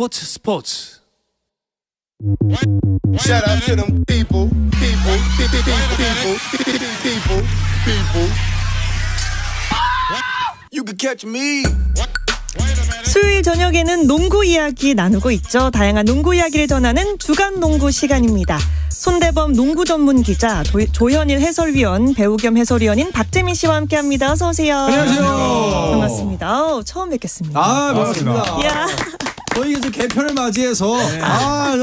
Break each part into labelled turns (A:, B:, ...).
A: 스포츠.
B: Shout out to them people. You can catch me.
C: 수요일 저녁에는 농구 이야기 나누고 있죠. 다양한 농구 이야기를 전하는 주간 농구 시간입니다. 손대범 농구 전문 기자, 조현일 해설위원, 배우 겸 해설위원인 박재민 씨와 함께합니다. 어서 오세요.
A: 안녕하세요.
C: 반갑습니다. 처음 뵙겠습니다.
A: 반갑습니다.
C: 이야.
A: 저희 이제 개편을 맞이해서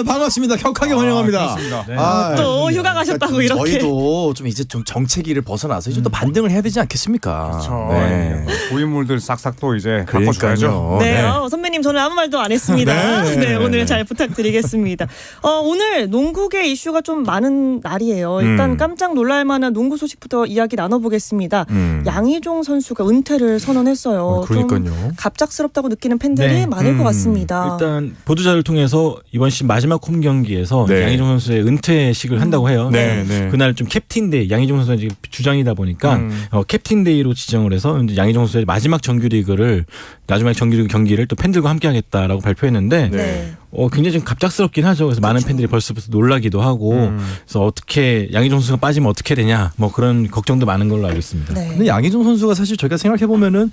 A: 반갑습니다. 격하게 환영합니다.
D: 네.
C: 또 휴가 가셨다고 이렇게.
A: 저희도 좀 이제 좀 정체기를 벗어나서 좀 더 반등을 해야 되지 않겠습니까?
D: 그렇죠.
A: 네.
D: 고인물들 싹싹 또 이제 바꿔줘야죠.
C: 네, 선배님 저는 아무 말도 안 했습니다. 네, 오늘 잘 부탁드리겠습니다. 오늘 농구계 이슈가 좀 많은 날이에요. 일단 깜짝 놀랄만한 농구 소식부터 이야기 나눠보겠습니다. 양희종 선수가 은퇴를 선언했어요.
A: 그러니까요.
C: 좀 갑작스럽다고 느끼는 팬들이 많을 것 같습니다.
E: 일단 보도자를 통해서 이번 시즌 마지막 홈 경기에서 양희종 선수의 은퇴식을 한다고 해요. 그날 좀 캡틴데이, 양희종 선수가 지금 주장이다 보니까 캡틴데이로 지정을 해서 이제 양희종 선수의 마지막 정규리그를 마지막 정규리그 경기를 또 팬들과 함께하겠다라고 발표했는데 굉장히 좀 갑작스럽긴 하죠. 그래서 많은 팬들이 벌써부터 놀라기도 하고 그래서 어떻게 양희종 선수가 빠지면 어떻게 되냐 뭐 그런 걱정도 많은 걸로 알고 있습니다.
A: 근데 양희종 선수가 사실 저희가 생각해 보면은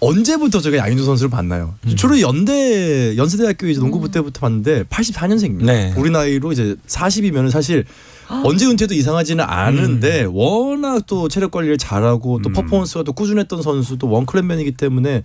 A: 언제부터 제가 양희종 선수를 봤나요? 주로 연세대학교 이제 농구부 때부터 봤는데 84년생입니다.
E: 네.
A: 우리 나이로 이제 40이면 사실 언제 은퇴도 이상하지는 않은데 워낙 또 체력 관리를 잘하고 또 퍼포먼스가 또 꾸준했던 선수 또 원클랩맨이기 때문에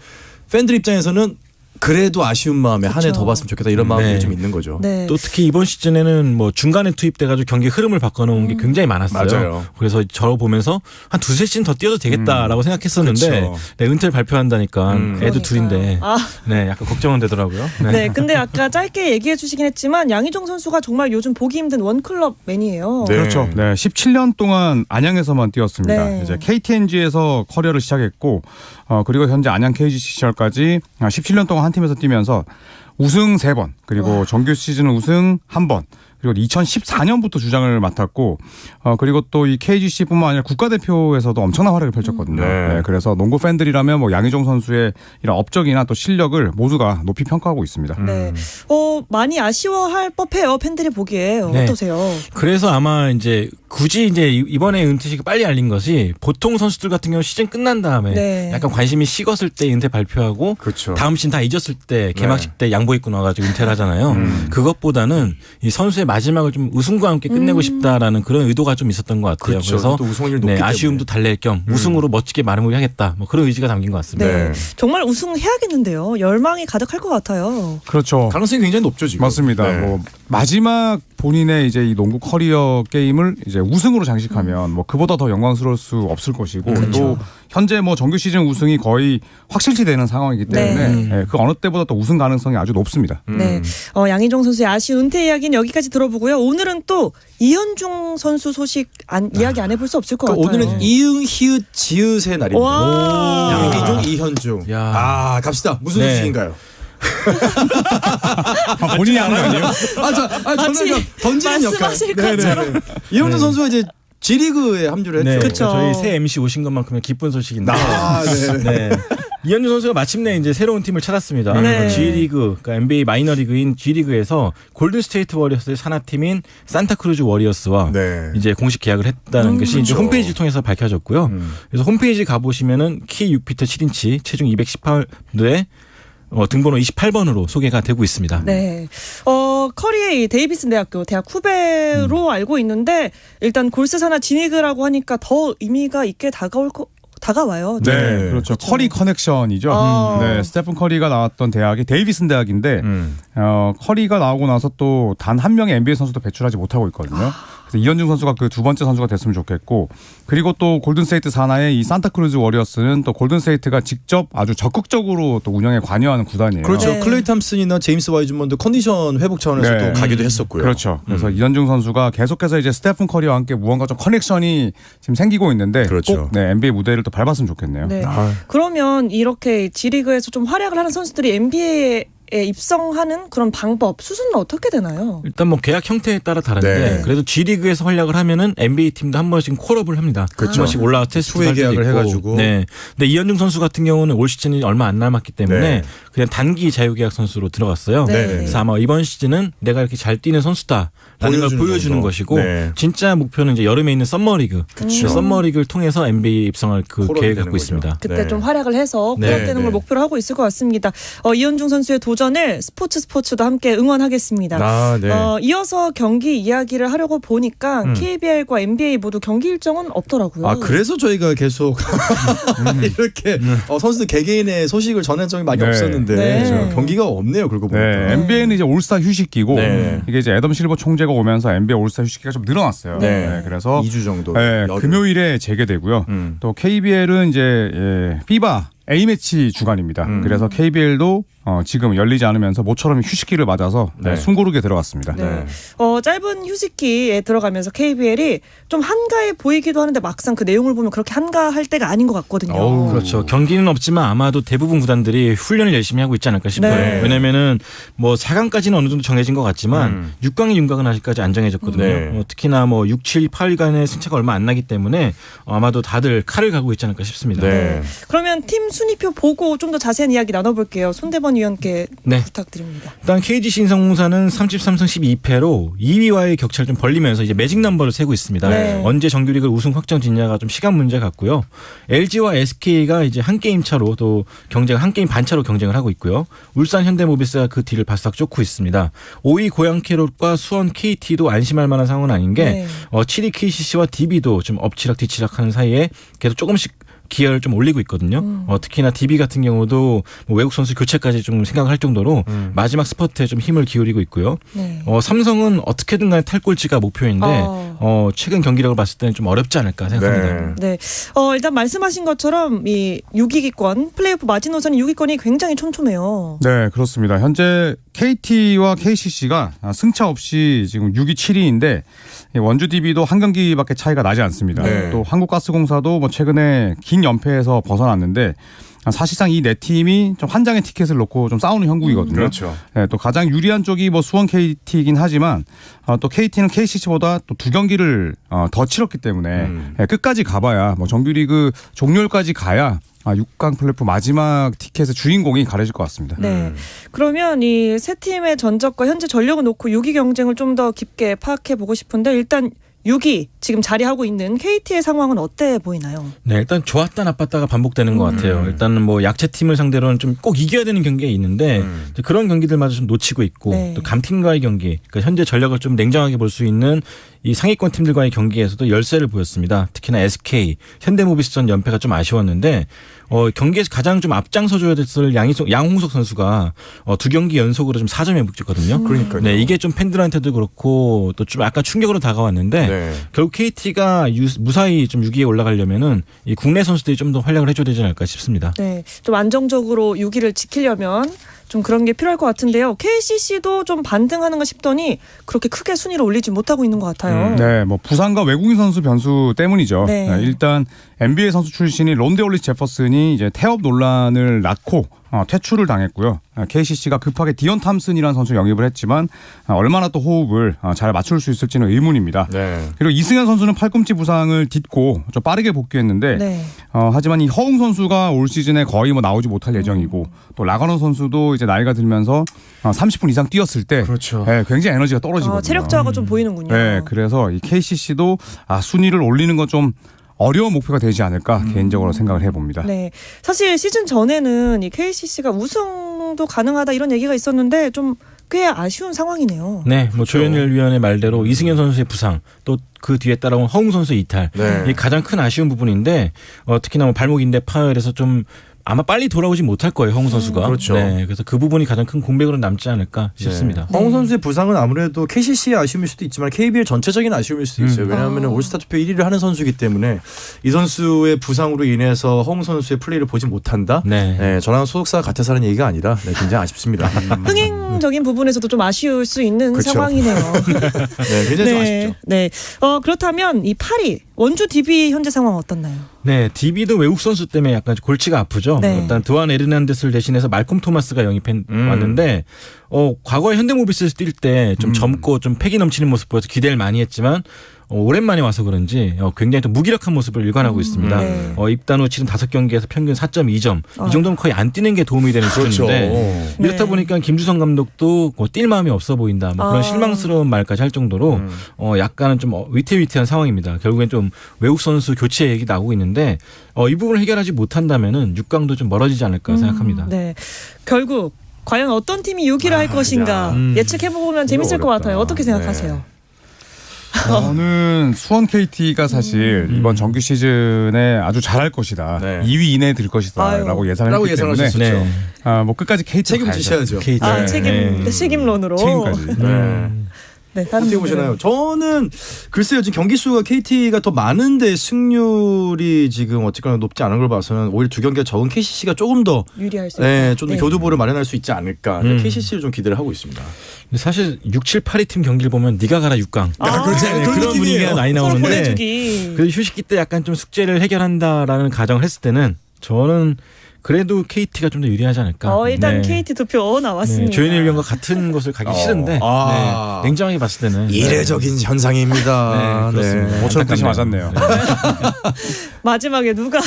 A: 팬들 입장에서는 그래도 아쉬운 마음에 한 해 더 봤으면 좋겠다 이런 마음이 좀 있는 거죠.
E: 또 특히 이번 시즌에는 뭐 중간에 투입돼가지고 경기 흐름을 바꿔놓은 게 굉장히 많았어요.
A: 맞아요.
E: 그래서 저 보면서 한 두세 시즌 더 뛰어도 되겠다라고 생각했었는데 은퇴를 발표한다니까 애도 둘인데 약간 걱정은 되더라고요.
C: 네, 근데 아까 짧게 얘기해 주시긴 했지만 양희종 선수가 정말 요즘 보기 힘든 원클럽 맨이에요.
D: 그렇죠. 17년 동안 안양에서만 뛰었습니다.
C: 네.
D: 이제 KTNG에서 커리어를 시작했고 그리고 현재 안양 KGC 시절까지 17년 동안 한 팀에서 뛰면서 우승 3번 그리고 정규 시즌 우승 1번 그리고 2014년부터 주장을 맡았고 그리고 또 이 KGC뿐만 아니라 국가대표에서도 엄청난 활약을 펼쳤거든요. 그래서 농구 팬들이라면 뭐 양희종 선수의 이런 업적이나 또 실력을 모두가 높이 평가하고 있습니다.
C: 많이 아쉬워할 법해요. 팬들이 보기에 어떠세요?
E: 그래서 아마 이제 굳이 이제 이번에 은퇴식이 빨리 알린 것이 보통 선수들 같은 경우 시즌 끝난 다음에 약간 관심이 식었을 때 은퇴 발표하고 다음 시즌 다 잊었을 때 개막식 때 양복 입고 나와가지고 은퇴를 하잖아요. 그것보다는 이 선수의 마지막을 좀 우승과 함께 끝내고 싶다라는 그런 의도가 좀 있었던 것 같아요. 그래서 아쉬움도 달랠 겸 우승으로 멋지게 마무리하겠다. 뭐 그런 의지가 담긴 것 같습니다.
C: 정말 우승해야겠는데요. 열망이 가득할 것 같아요.
D: 그렇죠.
A: 가능성이 굉장히 높죠 지금.
D: 맞습니다. 뭐 마지막 본인의 이제 이 농구 커리어 게임을 이제 우승으로 장식하면 뭐 그보다 더 영광스러울 수 없을 것이고 또 현재 뭐 정규 시즌 우승이 거의 확실시 되는 상황이기 때문에 그 어느 때보다 또 우승 가능성이 아주 높습니다.
C: 양희종 선수의 아쉬운 은퇴 이야기는 여기까지 들어보고요. 오늘은 또 이현중 선수 소식 이야기 안 해볼 수 없을 것 같아요.
A: 오늘은 이응 히읗 지읒의 날입니다. 양희종 이현중. 갑시다. 무슨 소식인가요?
D: 본인이 하는 거 아니에요?
A: 저는 던지는 역할.
C: 말씀하실 것처럼.
A: 이현중 선수가 이제 G리그에 합류를 했죠.
E: 그렇죠. 저희 새 MC 오신 것만큼은 기쁜 소식인데. 이현중 선수가 마침내 이제 새로운 팀을 찾았습니다. G리그, 그러니까 NBA 마이너리그인 G리그에서 골든스테이트 워리어스의 산하팀인 산타크루즈 워리어스와 이제 공식 계약을 했다는 것이 이제 홈페이지를 통해서 밝혀졌고요. 그래서 홈페이지 가보시면은 키 6피터 7인치, 체중 218에 등번호 28번으로 소개가 되고 있습니다.
C: 커리의 데이비슨 대학 후배로 알고 있는데 일단 골스사나 G리그라고 하니까 더 의미가 있게 다가와요.
D: 그렇죠. 커리 커넥션이죠. 스테픈 커리가 나왔던 대학이 데이비슨 대학인데 커리가 나오고 나서 또 단 한 명의 NBA 선수도 배출하지 못하고 있거든요. 그래서 이현중 선수가 그 두 번째 선수가 됐으면 좋겠고 그리고 또 골든스테이트 산하의 이 산타크루즈 워리어스는 또 골든스테이트가 직접 아주 적극적으로 또 운영에 관여하는 구단이에요.
A: 그렇죠. 클레이 탐슨이나 제임스 와이즈먼도 컨디션 회복 차원에서 또 가기도 했었고요.
D: 그렇죠. 그래서 이현중 선수가 계속해서 이제 스테픈 커리와 함께 무언가 좀 커넥션이 지금 생기고 있는데 꼭 NBA 무대를 또 밟았으면 좋겠네요.
C: 그러면 이렇게 G리그에서 좀 활약을 하는 선수들이 NBA에 입성하는 그런 방법, 수순은 어떻게 되나요?
E: 일단 뭐 계약 형태에 따라 다른데
A: 네.
E: 그래도 G리그에서 활약을 하면은 NBA 팀도 한 번씩 콜업을 합니다.
A: 그렇죠.
E: 한 번씩 올라와 테스트
A: 후에 계약을
E: 있고.
A: 해가지고.
E: 네. 근데 이현중 선수 같은 경우는 올 시즌이 얼마 안 남았기 때문에
A: 네.
E: 그냥 단기 자유계약 선수로 들어갔어요.
C: 네.
E: 그래서 아마 이번 시즌은 내가 이렇게 잘 뛰는 선수다라는 걸 보여주는
A: 정도.
E: 것이고
A: 네.
E: 진짜 목표는 이제 여름에 있는 썸머리그. 그 썸머리그를 통해서 NBA 입성할 그
A: 콜업이
E: 계획을
A: 되는
E: 갖고
A: 거죠.
E: 있습니다.
C: 그때
A: 네.
C: 좀 활약을 해서
E: 네,
C: 콜업되는
A: 네.
C: 걸 목표로 하고 있을 것 같습니다. 이현중 선수의 도전을 스포츠도 함께 응원하겠습니다.
A: 아, 네.
C: 이어서 경기 이야기를 하려고 보니까 KBL과 NBA 모두 경기 일정은 없더라고요.
A: 아, 그래서 저희가 계속 이렇게 선수들 개개인의 소식을 전한 적이 많이
D: 네.
A: 없었는데
C: 네.
A: 경기가 없네요. 그러고 보니까.
D: 네, NBA는 이제 올스타 휴식기고
A: 네.
D: 이게 이제 애덤 실버 총재가 오면서 NBA 올스타 휴식기가 좀 늘어났어요.
A: 네.
D: 그래서
A: 2주 정도.
D: 네,
A: 여름.
D: 금요일에 재개되고요. 또 KBL은 이제 FIBA A매치 주간입니다. 그래서 KBL도 지금 열리지 않으면서 모처럼 휴식기를 맞아서
A: 네.
D: 숨고르게 들어갔습니다.
C: 네. 짧은 휴식기에 들어가면서 KBL이 좀 한가해 보이기도 하는데 막상 그 내용을 보면 그렇게 한가할 때가 아닌 것 같거든요.
E: 그렇죠. 경기는 없지만 아마도 대부분 구단들이 훈련을 열심히 하고 있지 않을까 싶어요.
C: 네.
E: 왜냐면은 뭐 4강까지는 어느 정도 정해진 것 같지만 6강이 윤곽은 아직까지 안 정해졌거든요.
A: 네.
E: 특히나 뭐 6, 7, 8강의 승차가 얼마 안 나기 때문에 아마도 다들 칼을 갈고 있지 않을까 싶습니다.
A: 네.
C: 그러면 팀 순위표 보고 좀 더 자세한 이야기 나눠볼게요. 손대범 위원께
E: 네.
C: 부탁드립니다.
E: 일단 KGC 인삼공사는 33승 12패로 2위와의 격차를 좀 벌리면서 이제 매직 넘버를 세고 있습니다.
C: 네.
E: 언제 정규리그 우승 확정 짓냐가 좀 시간 문제 같고요. LG와 SK가 이제 한 게임 차로 또 한 게임 반 차로 경쟁을 하고 있고요. 울산 현대모비스가 그 뒤를 바싹 쫓고 있습니다. 5위 고양 캐롯과 수원 KT도 안심할 만한 상황은 아닌 게
C: 네.
E: 7위 KCC와 DB도 좀 엎치락 뒤치락하는 사이에 계속 조금씩 기여를 좀 올리고 있거든요. 특히나 DB 같은 경우도 뭐 외국 선수 교체까지 좀 생각할 정도로 마지막 스퍼트에 좀 힘을 기울이고 있고요.
C: 네.
E: 삼성은 어떻게든 간에 탈꼴찌가 목표인데 최근 경기력을 봤을 때는 좀 어렵지 않을까 생각합니다.
C: 네. 일단 말씀하신 것처럼 이 6위기권 플레이오프 마지노선이 6위권이 굉장히 촘촘해요.
D: 네, 그렇습니다. 현재 KT와 KCC가 승차 없이 지금 6위, 7위인데 원주 DB도 한 경기밖에 차이가 나지 않습니다.
A: 네.
D: 또 한국가스공사도 뭐 최근에 긴 연패에서 벗어났는데 사실상 이 네 팀이 좀 한 장의 티켓을 놓고 좀 싸우는 형국이거든요.
A: 그렇죠.
D: 네, 또 가장 유리한 쪽이 뭐 수원 KT이긴 하지만 또 KT는 KCC보다 또 두 경기를 더 치렀기 때문에 끝까지 가봐야 뭐 정규리그 종료일까지 가야 6강 플레이오프 마지막 티켓의 주인공이 가려질 것 같습니다.
C: 네. 그러면 이 세 팀의 전적과 현재 전력을 놓고 6위 경쟁을 좀 더 깊게 파악해 보고 싶은데 일단 6위 지금 자리하고 있는 KT의 상황은 어때 보이나요?
E: 네, 일단 좋았다 나빴다가 반복되는 것 같아요. 일단은 뭐 약체 팀을 상대로는 좀 꼭 이겨야 되는 경기가 있는데 그런 경기들마저 좀 놓치고 있고
C: 네.
E: 또 강팀과의 경기, 그러니까 현재 전력을 좀 냉정하게 볼 수 있는 이 상위권 팀들과의 경기에서도 열세를 보였습니다. 특히나 SK, 현대모비스전 연패가 좀 아쉬웠는데 경기에서 가장 좀 앞장서줘야 됐을 양홍석 선수가 두 경기 연속으로 좀 4점에 묵직거든요.
A: 그러니까요.
E: 네, 이게 좀 팬들한테도 그렇고 또 좀 약간 충격으로 다가왔는데
A: 네.
E: 결국 KT가 무사히 좀 6위에 올라가려면은 이 국내 선수들이 좀 더 활약을 해줘야 되지 않을까 싶습니다.
C: 네. 좀 안정적으로 6위를 지키려면 좀 그런 게 필요할 것 같은데요. KCC도 좀 반등하는가 싶더니 그렇게 크게 순위를 올리지 못하고 있는 것 같아요.
D: 네, 뭐 부상과 외국인 선수 변수 때문이죠.
C: 네.
D: 일단 NBA 선수 출신이 론데올리스 제퍼슨이 이제 태업 논란을 낳고 퇴출을 당했고요. KCC가 급하게 디언 탐슨이라는 선수 영입을 했지만 얼마나 또 호흡을 잘 맞출 수 있을지는 의문입니다.
A: 네.
D: 그리고 이승현 선수는 팔꿈치 부상을 딛고 좀 빠르게 복귀했는데
C: 네.
D: 하지만 이 허웅 선수가 올 시즌에 거의 뭐 나오지 못할 예정이고 또 라가논 선수도 이제 나이가 들면서 30분 이상 뛰었을 때
A: 그렇죠.
D: 네, 굉장히 에너지가 떨어지거든요.
C: 체력 저하가 좀 보이는군요.
D: 네, 그래서 이 KCC도 순위를 올리는 건 좀 어려운 목표가 되지 않을까 개인적으로 생각을 해봅니다.
C: 네. 사실 시즌 전에는 이 KCC가 우승도 가능하다 이런 얘기가 있었는데 좀 꽤 아쉬운 상황이네요.
E: 네, 뭐 조현일 위원의 말대로 이승현 선수의 부상 또 그 뒤에 따라온 허웅 선수의 이탈
A: 네.
E: 이게 가장 큰 아쉬운 부분인데 특히나 뭐 발목 인대 파열에서 좀 아마 빨리 돌아오지 못할 거예요, 허웅 선수가.
A: 그렇죠.
E: 네, 그래서 그 부분이 가장 큰 공백으로 남지 않을까 싶습니다.
A: 허웅 선수의 부상은 아무래도 KCC의 아쉬움일 수도 있지만 KBL 전체적인 아쉬움일 수도 있어요. 왜냐하면 올스타 투표 1위를 하는 선수이기 때문에 이 선수의 부상으로 인해서 허웅 선수의 플레이를 보지 못한다.
E: 네.
A: 네, 저랑 소속사가 같아서 하는 얘기가 아니라 굉장히 아쉽습니다.
C: 흥행 예상적인 부분에서도 좀 아쉬울 수 있는
A: 그렇죠.
C: 상황이네요.
A: 네, 굉장히 좀 아쉽죠.
C: 네. 그렇다면 이 8위 원주 DB 현재 상황 어떻나요?
E: 네, DB도 외국 선수 때문에 약간 골치가 아프죠.
C: 네.
E: 일단 드완 에르난데스를 대신해서 말콤 토마스가 영입해 왔는데 과거에 현대모비스에서 뛸 때 좀 젊고 좀 패기 넘치는 모습 보여서 기대를 많이 했지만 오랜만에 와서 그런지 굉장히 또 무기력한 모습을 일관하고 있습니다.
C: 네.
E: 입단 후 치른 5경기에서 평균 4.2점. 이 정도면 거의 안 뛰는 게 도움이 되는
A: 그렇죠.
E: 수준인데 이렇다
C: 네.
E: 보니까 김주성 감독도 뛸 마음이 없어 보인다. 뭐 그런 실망스러운 말까지 할 정도로 약간은 좀 위태위태한 상황입니다. 결국엔 좀 외국 선수 교체 얘기 나오고 있는데 이 부분을 해결하지 못한다면은 6강도 좀 멀어지지 않을까 생각합니다.
C: 네. 결국 과연 어떤 팀이 6위를 할 것인가 예측해보면 재밌을 것 같아요. 어떻게 생각하세요?
D: 저는 수원 KT가 사실 이번 정규 시즌에 아주 잘할 것이다.
A: 네.
D: 2위 이내에 들 것이다라고 예상을
A: 라고
D: 했기
A: 예상할 수
D: 때문에
A: 있었죠.
D: 뭐 끝까지 KT
A: 책임지셔야죠.
E: KT.
C: 책임론으로.
D: 책임까지.
C: 네, 다른
A: 어떻게
C: 분들은?
A: 보시나요? 저는 글쎄요, 지금 경기 수가 KT가 더 많은데 승률이 지금 어쨌거나 높지 않은 걸 봐서는 오히려 2경기가 적은 KCC가 조금 더
C: 유리할 수 있다.
A: 좀 더 교두보를 마련할 수 있지 않을까. KCC를 좀 기대를 하고 있습니다.
E: 사실 6, 7, 8위 팀 경기를 보면 네가 가라 6강.
A: 그렇지.
E: 네,
A: 그런
E: 그런 분위기가 많이
C: 서로
E: 나오는데
C: 보내주기.
E: 그 휴식기 때 약간 좀 숙제를 해결한다라는 가정을 했을 때는 저는 그래도 KT가 좀 더 유리하지 않을까.
C: 일단
E: 네.
C: KT 투표 나왔습니다.
E: 네, 조현일 위원과 같은 곳을 가기 싫은데 냉정하게 봤을 때는
A: 이례적인 현상입니다.
E: 네, 그렇습니다.
D: 모처럼 뜻이 맞았네요.
C: 마지막에 누가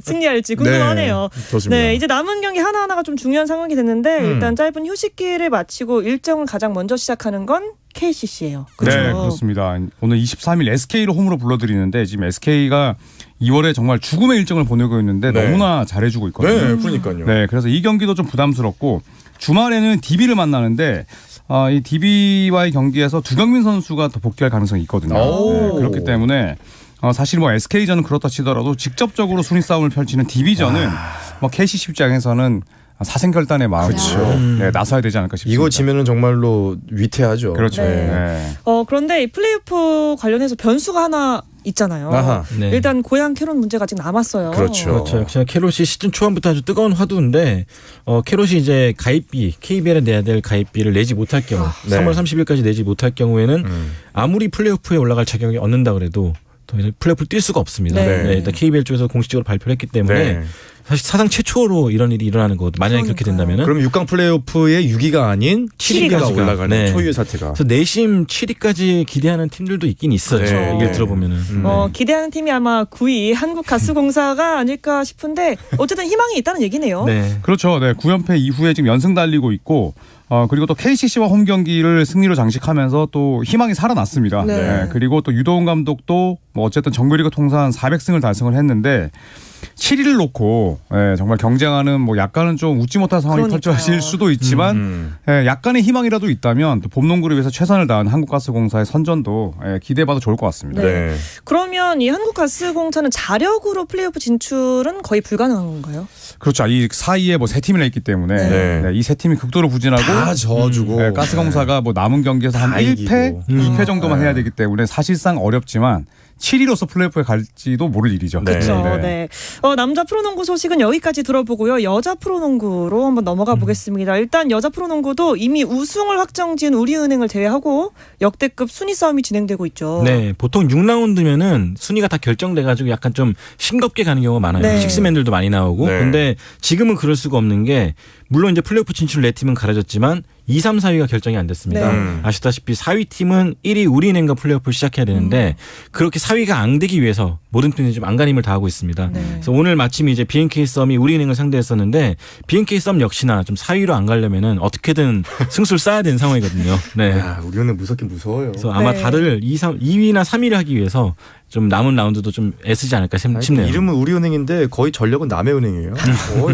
C: 승리할지 궁금하네요.
A: 좋습니다.
C: 네, 이제 남은 경기 하나하나가 좀 중요한 상황이 됐는데 일단 짧은 휴식기를 마치고 일정을 가장 먼저 시작하는 건 KCC예요. 그렇죠?
D: 네, 그렇습니다. 오늘 23일 SK를 홈으로 불러드리는데 지금 SK가 2월에 정말 죽음의 일정을 보내고 있는데
A: 네.
D: 너무나 잘해주고 있거든요.
A: 네, 그러니까요.
D: 네, 그래서 이 경기도 좀 부담스럽고 주말에는 DB를 만나는데 이 DB와의 경기에서 두경민 선수가 더 복귀할 가능성이 있거든요. 네, 그렇기 때문에 사실 뭐 SK전은 그렇다 치더라도 직접적으로 순위 싸움을 펼치는 DB전은 뭐 KCC 입장에서는 사생결단의 마음으로 네, 나서야 되지 않을까 싶습니다.
A: 이거 지면은 정말로 위태하죠.
D: 그렇죠.
C: 네.
D: 네.
C: 그런데 이 플레이오프 관련해서 변수가 하나 있잖아요.
A: 아하.
E: 네.
C: 일단 고양 캐롯 문제가 아직 남았어요.
A: 그렇죠.
E: 그렇죠. 역시나 캐롯이 시즌 초반부터 아주 뜨거운 화두인데 캐롯이 이제 가입비 KBL에 내야 될 가입비를 내지 못할 경우
A: 네.
E: 3월 30일까지 내지 못할 경우에는 아무리 플레이오프에 올라갈 자격이 얻는다 그래도 더 이제 플레이오프를 뛸 수가 없습니다.
C: 네.
E: 네, 일단 KBL 쪽에서 공식적으로 발표를 했기 때문에
A: 네.
E: 사실 사상 최초로 이런 일이 일어나는 거거든요. 만약에 그렇게 된다면은.
A: 그럼 6강 플레이오프의 6위가 아닌 7위가 올라가는
E: 네.
A: 초유의 사태가.
E: 그래서 내심 7위까지 기대하는 팀들도 있긴 있어요.
A: 네.
E: 얘기를 들어보면은.
C: 기대하는 팀이 아마 9위 한국가스공사가 아닐까 싶은데 어쨌든 희망이 있다는 얘기네요.
E: 네.
D: 그렇죠. 네, 9연패 이후에 지금 연승 달리고 있고 그리고 또 KCC와 홈 경기를 승리로 장식하면서 또 희망이 살아났습니다.
C: 네.
D: 네, 그리고 또 유도훈 감독도 뭐 어쨌든 정규리그 통산 400승을 달성을 했는데 7위를 놓고 정말 경쟁하는 뭐 약간은 좀 웃지 못한 상황이
C: 그러니까요.
D: 펼쳐질 수도 있지만 약간의 희망이라도 있다면 또 봄농구를 위해서 최선을 다한 한국가스공사의 선전도 기대해봐도 좋을 것 같습니다.
C: 네. 그러면 이 한국가스공사는 자력으로 플레이오프 진출은 거의 불가능한 건가요?
D: 그렇죠. 이 사이에 뭐 세 팀이나 있기 때문에
A: 네.
D: 이 세 팀이 극도로 부진하고
A: 다 져주고.
D: 가스공사가 뭐 남은 경기에서 한
A: 다
D: 1패,
A: 이기고.
D: 2패 정도만 해야 되기 때문에 사실상 어렵지만 7위로서 플레이오프에 갈지도 모를 일이죠.
A: 네.
C: 그렇죠. 네. 남자 프로농구 소식은 여기까지 들어보고요. 여자 프로농구로 한번 넘어가 보겠습니다. 일단 여자 프로농구도 이미 우승을 확정지은 우리은행을 제외하고 역대급 순위 싸움이 진행되고 있죠.
E: 네, 보통 6라운드면은 순위가 다 결정돼가지고 약간 좀 싱겁게 가는 경우가 많아요.
C: 네.
E: 식스맨들도 많이 나오고.
A: 네.
E: 근데 지금은 그럴 수가 없는 게 물론 이제 플레이오프 진출 4팀은 가려졌지만 2, 3, 4위가 결정이 안 됐습니다.
C: 네.
E: 아시다시피 4위 팀은 1위 우리은행과 플레이오프를 시작해야 되는데 그렇게 4위가 안 되기 위해서 모든 팀들이 좀 안간힘을 다하고 있습니다.
C: 네.
E: 그래서 오늘 마침 이제 BNK 썸이 우리은행을 상대했었는데 BNK 썸 역시나 좀 4위로 안 가려면은 어떻게든 승수를 쌓아야 되는 상황이거든요. 네.
A: 야, 우리는 무섭긴 무서워요.
E: 그래서 아마
C: 네.
E: 다들 2위나 3위를 하기 위해서 좀 남은 라운드도 좀 애쓰지 않을까 싶네요.
A: 이름은 우리은행인데 거의 전력은 남해은행이에요.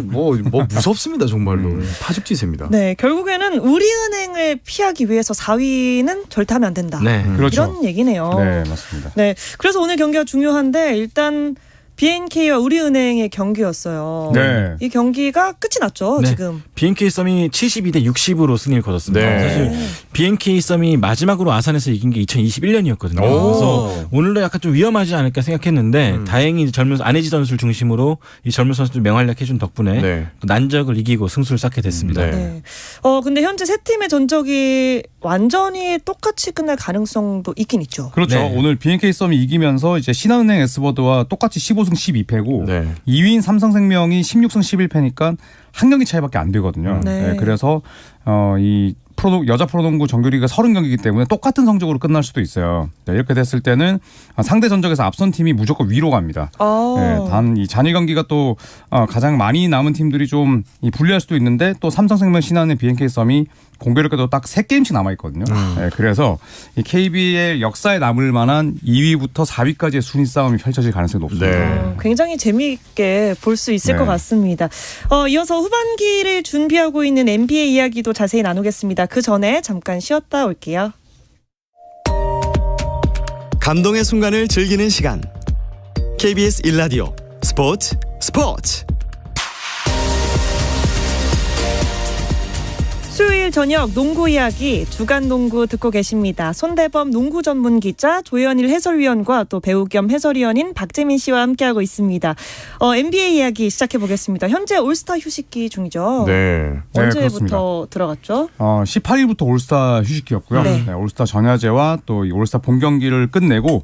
A: 뭐 무섭습니다 정말로. 파죽지세입니다.
C: 네, 결국에는 우리은행을 피하기 위해서 4위는 절대 하면 안 된다.
E: 네.
D: 그렇죠.
C: 이런 얘기네요.
D: 네, 맞습니다.
C: 네, 그래서 오늘 경기가 중요한데 일단 BNK와 우리은행의 경기였어요.
D: 네.
C: 이 경기가 끝이 났죠.
E: 네.
C: 지금.
E: BNK 썸이 72대 60으로 승리를 거뒀습니다.
A: 네.
E: 사실 BNK 썸이 마지막으로 아산에서 이긴 게 2021년이었거든요. 그래서 오늘도 약간 좀 위험하지 않을까 생각했는데 다행히 젊은 안혜지 선수를 중심으로 이 젊은 선수들 맹활약해준 덕분에
A: 네.
E: 또 난적을 이기고 승수를 쌓게 됐습니다.
A: 네.
C: 네. 근데 현재 세 팀의 전적이 완전히 똑같이 끝날 가능성도 있긴 있죠.
D: 그렇죠.
E: 네.
D: 오늘 BNK 썸이 이기면서 이제 신한은행 에스버드와 똑같이 15승 12패고
A: 네.
D: 2위인 삼성생명이 16승 11패니까 한 경기 차이밖에 안 되거든요.
C: 네.
D: 그래서 이 여자 프로농구 정규리그가 30경기이기 때문에 똑같은 성적으로 끝날 수도 있어요. 네, 이렇게 됐을 때는 상대 전적에서 앞선 팀이 무조건 위로 갑니다. 네, 단 이 잔일 경기가 또 가장 많이 남은 팀들이 좀 불리할 수도 있는데 또 삼성생명, 신한은행, BNK 썸이 공교롭게도 딱 3게임씩 남아있거든요. 네, 그래서 이 KBL 역사에 남을 만한 2위부터 4위까지의 순위 싸움이 펼쳐질 가능성이 높습니다.
A: 네.
C: 굉장히 재미있게 볼 수 있을
D: 네.
C: 것 같습니다. 이어서 후반기를 준비하고 있는 NBA 이야기도 자세히 나누겠습니다. 그 전에 잠깐 쉬었다 올게요.
F: 감동의 순간을 즐기는 시간. KBS 1라디오 스포츠.
C: 수요일 저녁 농구 이야기 주간 농구 듣고 계십니다. 손대범 농구 전문 기자, 조현일 해설위원과 또 배우 겸 해설위원인 박재민 씨와 함께하고 있습니다. NBA 이야기 시작해 보겠습니다. 현재 올스타 휴식기 중이죠.
A: 네.
C: 언제부터 들어갔죠?
D: 18일부터 올스타 휴식기였고요.
C: 네.
D: 네, 올스타 전야제와 또 이 올스타 본경기를 끝내고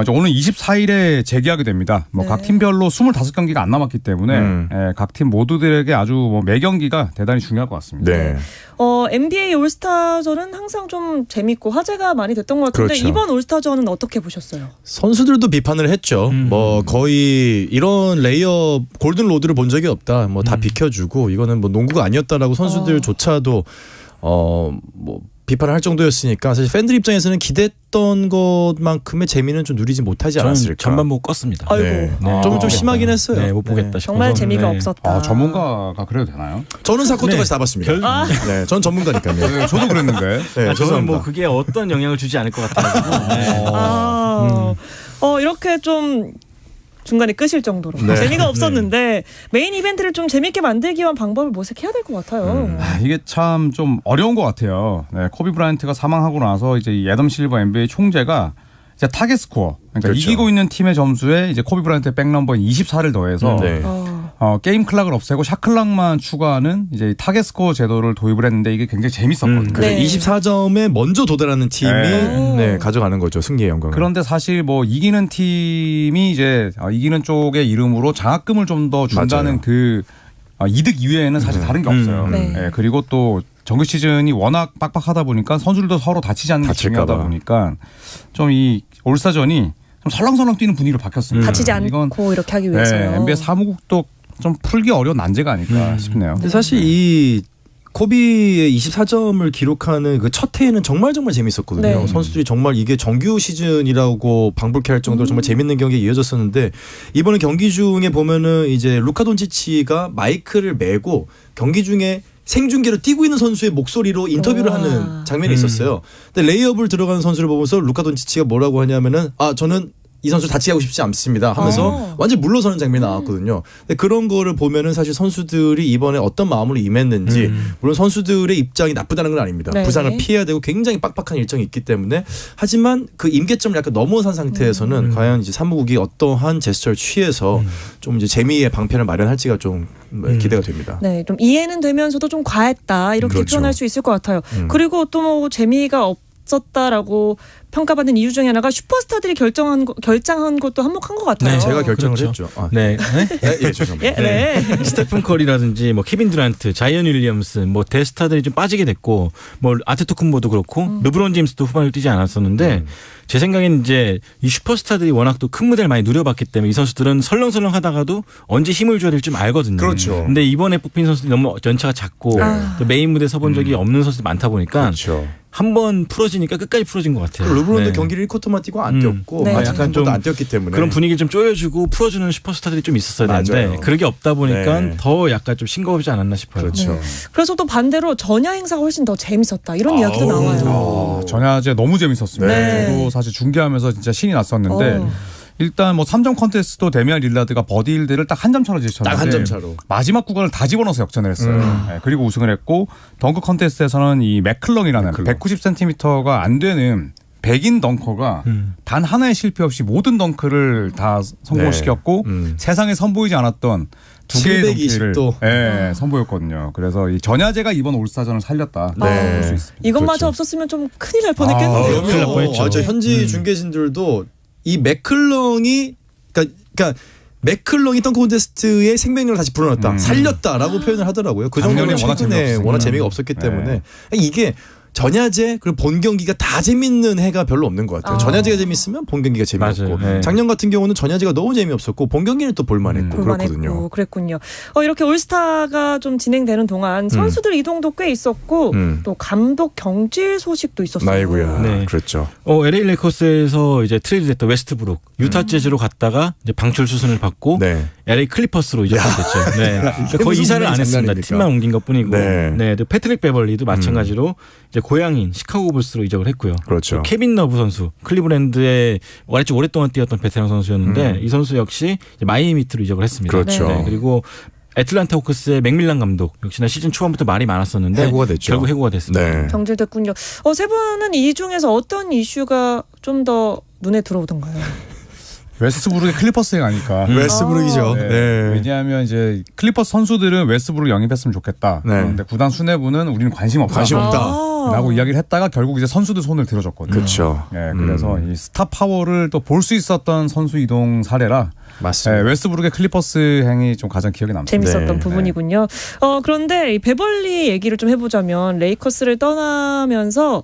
D: 오늘 24일에 재개하게 됩니다.
C: 네.
D: 각 팀별로 25경기가 안 남았기 때문에 각 팀 모두들에게 아주 매 경기가 대단히 중요할 것 같습니다.
A: 네.
C: NBA 올스타전은 항상 좀 재밌고 화제가 많이 됐던 것 같은데
A: 그렇죠.
C: 이번 올스타전은 어떻게 보셨어요?
A: 선수들도 비판을 했죠. 뭐 거의 이런 레이업 골든 로드를 본 적이 없다. 뭐 다 비켜주고 이거는 뭐 농구가 아니었다라고 선수들조차도 뭐 비판을 할 정도였으니까 사실 팬들 입장에서는 기대했던 것만큼의 재미는 좀 누리지 못하지
E: 저는
A: 않았을까.
E: 전반 보고 껐습니다.
C: 아이고.
A: 네. 좀 심하긴 했어요.
E: 네, 못 보겠다 싶어서.
C: 정말 재미가
E: 네.
C: 없었다.
D: 전문가가 그래도 되나요?
A: 저는 사코토까지
E: 네.
A: 다 봤습니다. 네, 전 전문가니까요.
D: 네, 저도 그랬는데.
A: 네,
E: 저는
A: 죄송합니다.
E: 뭐 그게 어떤 영향을 주지 않을 것 같아요. 네.
C: 이렇게 좀 중간에 끄실 정도로
A: 네.
C: 재미가 없었는데 메인 이벤트를 좀 재밌게 만들기 위한 방법을 모색해야 될 것 같아요.
D: 이게 참 좀 어려운 것 같아요. 네, 코비 브라이언트가 사망하고 나서 이제 이 애덤 실버 NBA 총재가 이제 타겟 스코어, 그러니까
A: 그렇죠.
D: 이기고 있는 팀의 점수에 이제 코비 브라이언트의 백넘버인 24를 더해서
A: 네.
D: 게임 클락을 없애고 샷 클락만 추가하는 이제 타겟 스코어 제도를 도입을 했는데 이게 굉장히 재밌었거든요.
C: 네.
A: 24점에 먼저 도달하는 팀이
D: 네.
A: 가져가는 거죠. 승리의 영광을.
D: 그런데 사실 뭐 이기는 팀이 이제 이기는 쪽의 이름으로 장학금을 좀 더 준다는
A: 맞아요.
D: 그 이득 이외에는 사실 다른 게 없어요.
C: 네.
D: 네, 그리고 또 정규 시즌이 워낙 빡빡하다 보니까 선수들도 서로 다치지 않는 게
A: 다칠까
D: 중요하다
A: 봐.
D: 보니까 좀 이 올스타전이 좀 설렁설렁 뛰는 분위기로 바뀌었습니다.
C: 다치지
D: 이건
C: 않고 이렇게 하기 위해서요.
D: 네, NBA 사무국도 좀 풀기 어려운 난제가 아닐까 싶네요.
A: 근데 사실 이 코비의 24점을 기록하는 그 첫 해에는 정말 재밌었거든요.
C: 네.
A: 선수들이 정말 이게 정규 시즌이라고 방불케 할 정도로 정말 재밌는 경기가 이어졌었는데 이번에 경기 중에 보면은 이제 루카 돈치치가 마이크를 메고 경기 중에 생중계로 뛰고 있는 선수의 목소리로 인터뷰를
C: 우와.
A: 하는 장면이 있었어요. 근데 레이업을 들어가는 선수를 보면서 루카 돈치치가 뭐라고 하냐면은 저는 이 선수 다치게 하고 싶지 않습니다 하면서 완전 물러서는 장면이 나왔거든요. 근데 그런 거를 보면은 사실 선수들이 이번에 어떤 마음으로 임했는지 물론 선수들의 입장이 나쁘다는 건 아닙니다.
C: 네.
A: 부상을 피해야 되고 굉장히 빡빡한 일정이 있기 때문에 하지만 그 임계점을 약간 넘어선 상태에서는 과연 이제 사무국이 어떠한 제스처를 취해서 좀 이제 재미의 방편을 마련할지가 좀 기대가 됩니다.
C: 네, 좀 이해는 되면서도 좀 과했다 이렇게
A: 그렇죠.
C: 표현할 수 있을 것 같아요. 그리고 또 뭐 재미가 없었다라고 평가받는 이유 중에 하나가 슈퍼스타들이 결장한 것도 한몫한 것 같아요.
E: 네,
A: 제가 결정을
E: 그렇죠.
A: 했죠.
E: 네.
A: 예, 죄송합니다.
C: 네.
E: 스테픈 커리라든지 뭐 케빈 듀란트, 자이언 윌리엄스, 뭐 대스타들이 좀 빠지게 됐고 뭐 아테토쿤보도 그렇고 르브론 제임스도 후반을 뛰지 않았었는데 제 생각엔 이제 이 슈퍼스타들이 워낙 또 큰 무대를 많이 누려봤기 때문에 이 선수들은 설렁설렁 하다가도 언제 힘을 줘야 될지 좀 알거든요.
A: 그렇죠.
E: 근데 이번에 뽑힌 선수들이 너무 연차가 작고 또 메인 무대 서본 적이 없는 선수들이 많다 보니까
A: 그렇죠.
E: 한 번 풀어지니까 끝까지 풀어진 것 같아요.
A: 르브론도
E: 네.
A: 경기를 1쿼터만 뛰고 안 뛰었고
C: 네.
A: 약간 좀 안 뛰었기 때문에
E: 그런 분위기 좀 쪼여주고 풀어주는 슈퍼스타들이 좀 있었어야 되는데
A: 맞아요.
E: 그런 게 없다 보니까
A: 네.
E: 더 약간 좀 싱거우지 않았나 싶어요.
A: 그렇죠.
C: 그래서 또 반대로 전야 행사가 훨씬 더 재밌었다 이런 이야기도 나와요.
D: 전야제 너무 재밌었습니다.
C: 네.
D: 저도 사실 중계하면서 진짜 신이 났었는데 일단 뭐 3점 컨테스트도 데미안 릴라드가 버디 힐드를 딱 한 점 차로 제쳤는데
A: 딱 한 점 차로.
D: 마지막 구간을 다 집어넣어서 역전을 했어요. 네, 그리고 우승을 했고 덩크 컨테스트에서는 이 맥클렁이라는 190cm가 안 되는 백인 덩커가 단 하나의 실패 없이 모든 덩크를 다 성공시켰고 세상에 선보이지 않았던 두 개의 덩크를 선보였거든요. 그래서 이 전야제가 이번 올스타전을 살렸다. 볼 수 있습니다.
C: 이것마저
A: 그렇죠.
C: 없었으면 좀 큰일 날 뻔했겠네요.
E: 큰일 날 뻔했죠.
A: 저 현지 중계진들도 이 맥클렁이 그러니까 맥클렁이 덩크 콘테스트의 생명력을 다시 불어넣었다, 살렸다라고 표현을 하더라고요. 그 정도면 최근에 워낙 재미가 없었기 때문에 이게 전야제 그리고 본 경기가 다 재밌는 해가 별로 없는 것 같아요. 전야제가 재밌으면 본 경기가 재미없고
E: 맞아요.
A: 작년 같은 경우는 전야제가 너무 재미없었고 본 경기는 또 볼만했고 그렇거든요.
C: 그랬군요. 이렇게 올스타가 좀 진행되는 동안 선수들 이동도 꽤 있었고 또 감독 경질 소식도 있었어요.
A: 아이고야.
E: 네.
A: 그렇죠.
E: LA 레이커스에서 이제 트레이드됐던 웨스트브룩 유타 재즈로 갔다가 이제 방출 수순을 받고 LA 클리퍼스로 이적이 됐죠. 네. 그러니까 거의 이사를 안 했습니다.
A: 장난이니까.
E: 팀만 옮긴 것뿐이고.
A: 네.
E: 또 패트릭 베벌리도 마찬가지로 이제 고향인 시카고 불스로 이적을 했고요.
A: 그렇죠.
E: 케빈 러브 선수 클리브랜드에 아주 오랫동안 뛰었던 베테랑 선수였는데 이 선수 역시 이제 마이애미 히트로 이적을 했습니다.
A: 그렇죠.
E: 네. 그리고 애틀란타 호크스의 맥밀란 감독 역시나 시즌 초반부터 말이 많았었는데
A: 해고가 됐죠.
E: 결국 해고가 됐습니다.
A: 네.
C: 경질됐군요. 세 분은 이 중에서 어떤 이슈가 좀 더 눈에 들어오던가요?
D: 웨스트브룩의 클리퍼스에 가니까.
A: 웨스트브룩이죠.
D: 네.
A: 네.
D: 왜냐하면 이제 클리퍼스 선수들은 웨스트브룩 영입했으면 좋겠다.
A: 네.
D: 그런데 구단 수뇌부는 우리는 관심 없다. 라고 이야기를 했다가 결국 이제 선수들 손을 들어줬거든요.
A: 그렇죠.
D: 네, 그래서 이 스타 파워를 또 볼 수 있었던 선수 이동 사례라
A: 맞습니다.
D: 네, 웨스트브룩의 클리퍼스 행이 좀 가장 기억에 남습니다.
C: 재밌었던
A: 네.
C: 부분이군요. 그런데 이 베벌리 얘기를 좀 해보자면 레이커스를 떠나면서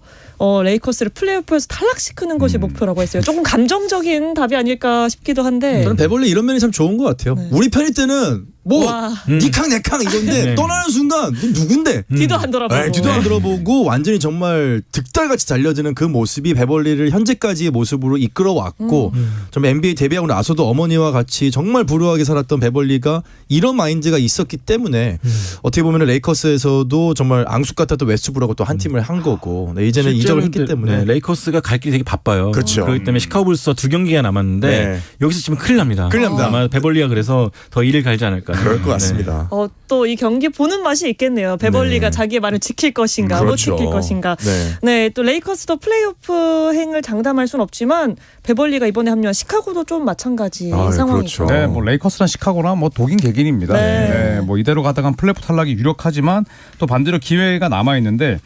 C: 레이커스를 플레이오프에서 탈락시키는 것이 목표라고 했어요. 조금 감정적인 답이 아닐까 싶기도 한데.
A: 저는 베벌리 이런 면이 참 좋은 것 같아요. 우리 편일 때는 뭐 니캉 내캉 이건데 떠나는 순간 너 누군데?
C: 뒤도 안 돌아보고.
A: 뒤도 안 돌아보고 완전히 정말 득달같이 달려드는 그 모습이 베벌리를 현재까지의 모습으로 이끌어왔고 좀 NBA 데뷔하고 나서도 어머니와 같이 정말 불우하게 살았던 베벌리가 이런 마인드가 있었기 때문에 어떻게 보면 레이커스에서도 정말 앙숙 같았던 웨스트브룩하고 또 한 팀을 한 거고 이제는 이적을 했기 때문에
E: 레이커스가 갈 길이 되게 바빠요.
A: 그렇죠.
E: 그렇기 때문에 시카고 불스와 2경기가 남았는데 여기서 지금 큰일 납니다.
A: 큰일 납니다.
E: 아마 베벌리가 그래서 더 일을 갈지 않을까.
A: 그럴 것 같습니다.
C: 또 이 경기 보는 맛이 있겠네요. 베벌리가 자기의 말을 지킬 것인가
A: 그렇죠.
C: 못 지킬 것인가.
A: 네.
C: 또 레이커스도 플레이오프 행을 장담할 수는 없지만 베벌리가 이번에 합류한 시카고도 좀 마찬가지 상황이죠.
A: 그렇죠.
D: 네, 뭐 레이커스나 시카고나 뭐 독인 개긴입니다. 네, 뭐 이대로 가다가 플레이오프 탈락이 유력하지만 또 반대로 기회가 남아 있는데.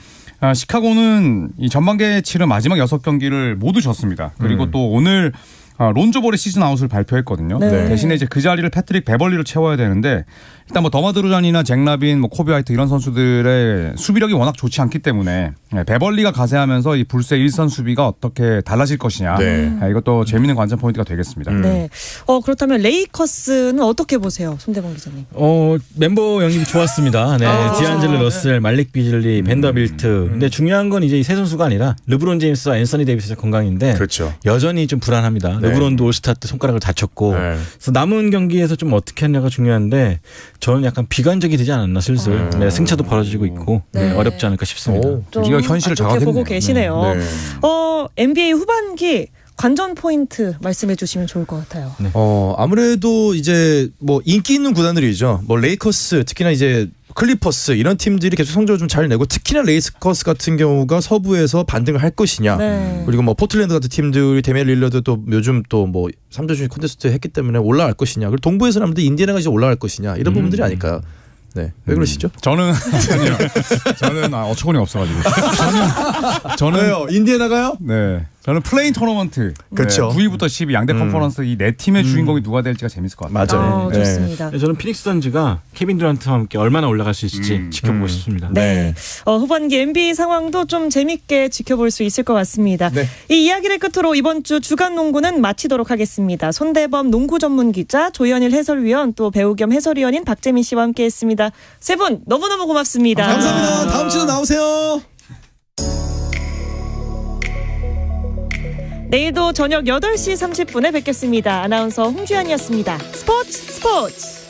D: 시카고는 이 전반기에 치른 마지막 6경기를 모두 졌습니다. 그리고 또 오늘 론조 볼의 시즌 아웃을 발표했거든요.
C: 네.
D: 대신에 이제 그 자리를 패트릭 베벌리로 채워야 되는데 일단 뭐 더마드루잔이나 잭 라빈, 뭐 코비 화이트 이런 선수들의 수비력이 워낙 좋지 않기 때문에 베벌리가 가세하면서 이 불스의 일선 수비가 어떻게 달라질 것이냐. 이것도 재미있는 관전 포인트가 되겠습니다.
C: 네. 그렇다면 레이커스는 어떻게 보세요, 손대범 기자님?
E: 멤버 영입이 좋았습니다. 네, 디안젤로 러셀, 말릭 비즐리, 벤더빌트. 근데 중요한 건 이제 이 세 선수가 아니라 르브론 제임스와 앤서니 데이비스의 건강인데
A: 그렇죠.
E: 여전히 좀 불안합니다.
A: 네.
E: 르브론도 올스타 때 손가락을 다쳤고 그래서 남은 경기에서 좀 어떻게 하냐가 중요한데 저는 약간 비관적이 되지 않았나 슬슬. 네, 승차도 벌어지고 있고 어렵지 않을까 싶습니다.
D: 우리가 현실을
C: 어떻게 보고 계시네요.
A: 네.
C: NBA 후반기 관전 포인트 말씀해 주시면 좋을 것 같아요.
E: 네.
A: 아무래도 이제 뭐 인기 있는 구단들이죠. 뭐 레이커스 특히나 이제 클리퍼스 이런 팀들이 계속 성적을 좀 잘 내고 특히나 레이커스 같은 경우가 서부에서 반등을 할 것이냐. 그리고 뭐 포틀랜드 같은 팀들이 데미안 릴러드도 요즘 또 뭐 3대 콘테스트 했기 때문에 올라갈 것이냐. 그리고 동부에서는 아무래도 인디애나가 이제 올라갈 것이냐. 이런 부분들이 아닐까요? 네. 왜 그러시죠?
D: 저는 어처구니가 없어가지고. 저는
A: 왜요? 인디애나가요?
D: 네. 저는 플레인 토너먼트.
A: 그렇죠.
D: 9위부터 10위 양대 컨퍼런스 이 네 팀의 주인공이 누가 될지가 재밌을 것 같아요.
A: 맞아요.
C: 좋습니다.
E: 네, 저는 피닉스 선즈가 케빈 듀란트와 함께 얼마나 올라갈 수 있을지 지켜보고 싶습니다.
C: 네. 후반기 NBA 상황도 좀 재밌게 지켜볼 수 있을 것 같습니다.
A: 네.
C: 이 이야기를 끝으로 이번 주 주간 농구는 마치도록 하겠습니다. 손대범 농구 전문 기자, 조현일 해설위원, 또 배우 겸 해설위원인 박재민 씨와 함께했습니다. 세 분 너무너무 고맙습니다.
A: 감사합니다. 다음 주도 나오세요.
C: 내일도 저녁 8시 30분에 뵙겠습니다. 아나운서 홍주연이었습니다. 스포츠.